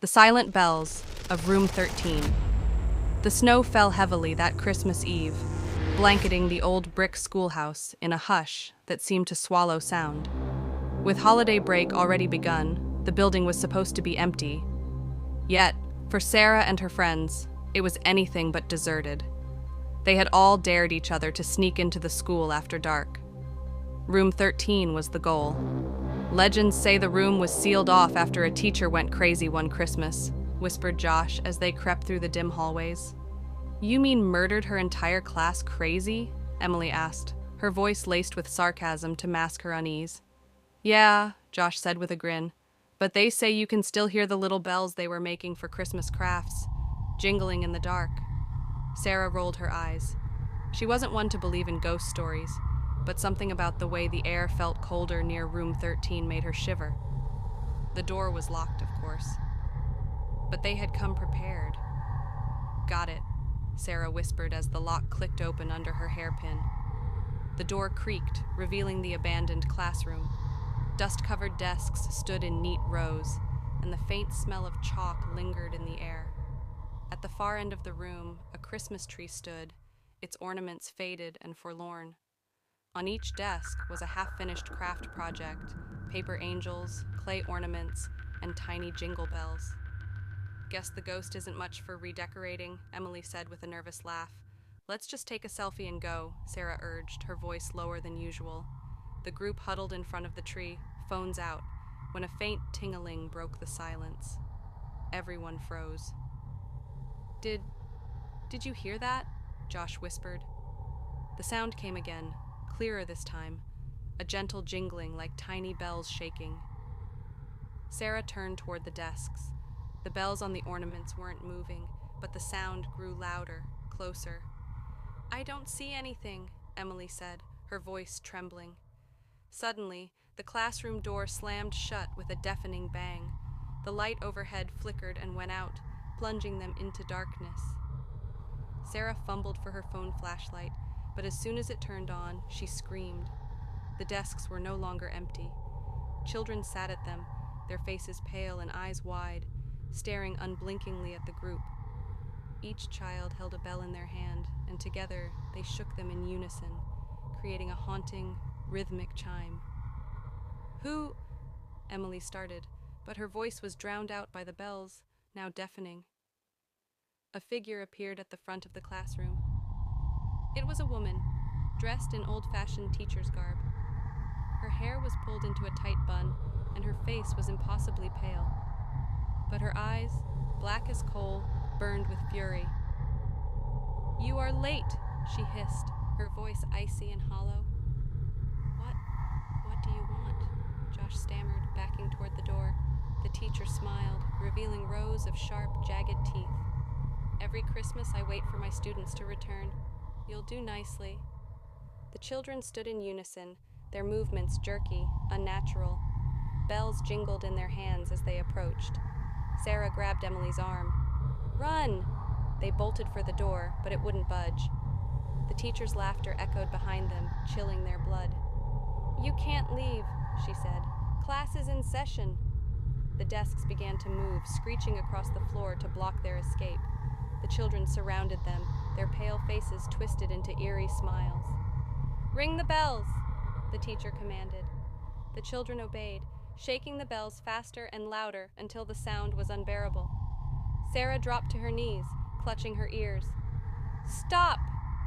The silent bells of room 13. The snow fell heavily that Christmas Eve, blanketing the old brick schoolhouse in a hush that seemed to swallow sound. With holiday break already begun, the building was supposed to be empty. Yet, for Sarah and her friends, it was anything but deserted. They had all dared each other to sneak into the school after dark. Room 13 was the goal. Legends say the room was sealed off after a teacher went crazy one Christmas, whispered Josh as they crept through the dim hallways. You mean murdered her entire class crazy? Emily asked, her voice laced with sarcasm to mask her unease. Yeah, Josh said with a grin, but they say you can still hear the little bells they were making for Christmas crafts, jingling in the dark. Sarah rolled her eyes. She wasn't one to believe in ghost stories, but something about the way the air felt colder near room 13 made her shiver. The door was locked, of course. But they had come prepared. Got it, Sarah whispered as the lock clicked open under her hairpin. The door creaked, revealing the abandoned classroom. Dust-covered desks stood in neat rows, and the faint smell of chalk lingered in the air. At the far end of the room, a Christmas tree stood, its ornaments faded and forlorn. On each desk was a half-finished craft project, paper angels, clay ornaments, and tiny jingle bells. Guess the ghost isn't much for redecorating, Emily said with a nervous laugh. Let's just take a selfie and go, Sarah urged, her voice lower than usual. The group huddled in front of the tree, phones out, when a faint tingling broke the silence. Everyone froze. Did you hear that? Josh whispered. The sound came again, clearer this time, a gentle jingling like tiny bells shaking. Sarah turned toward the desks. The bells on the ornaments weren't moving, but the sound grew louder, closer. I don't see anything, Emily said, her voice trembling. Suddenly, the classroom door slammed shut with a deafening bang. The light overhead flickered and went out, plunging them into darkness. Sarah fumbled for her phone flashlight, but as soon as it turned on, she screamed. The desks were no longer empty. Children sat at them, their faces pale and eyes wide, staring unblinkingly at the group. Each child held a bell in their hand, and together they shook them in unison, creating a haunting, rhythmic chime. Who? Emily started, but her voice was drowned out by the bells, now deafening. A figure appeared at the front of the classroom. It was a woman, dressed in old-fashioned teacher's garb. Her hair was pulled into a tight bun, and her face was impossibly pale. But her eyes, black as coal, burned with fury. You are late, she hissed, her voice icy and hollow. What do you want? Josh stammered, backing toward the door. The teacher smiled, revealing rows of sharp, jagged teeth. Every Christmas I wait for my students to return. You'll do nicely. The children stood in unison, their movements jerky, unnatural. Bells jingled in their hands as they approached. Sarah grabbed Emily's arm. Run! They bolted for the door, but it wouldn't budge. The teacher's laughter echoed behind them, chilling their blood. You can't leave, she said. Class is in session. The desks began to move, screeching across the floor to block their escape. The children surrounded them, their pale faces twisted into eerie smiles. Ring the bells, the teacher commanded. The children obeyed, shaking the bells faster and louder until the sound was unbearable. Sarah dropped to her knees, clutching her ears. Stop,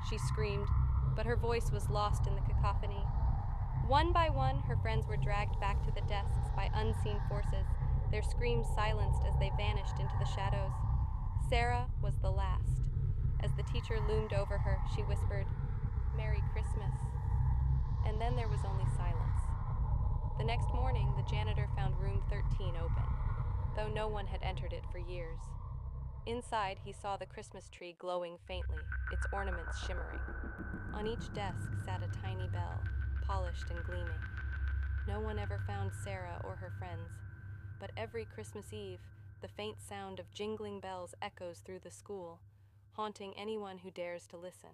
she screamed, but her voice was lost in the cacophony. One by one, her friends were dragged back to the desks by unseen forces, their screams silenced as they vanished into the shadows. Sarah was the last. As the teacher loomed over her, she whispered, Merry Christmas. And then there was only silence. The next morning, the janitor found room 13 open, though no one had entered it for years. Inside, he saw the Christmas tree glowing faintly, its ornaments shimmering. On each desk sat a tiny bell, polished and gleaming. No one ever found Sarah or her friends, but every Christmas Eve, the faint sound of jingling bells echoes through the school, haunting anyone who dares to listen.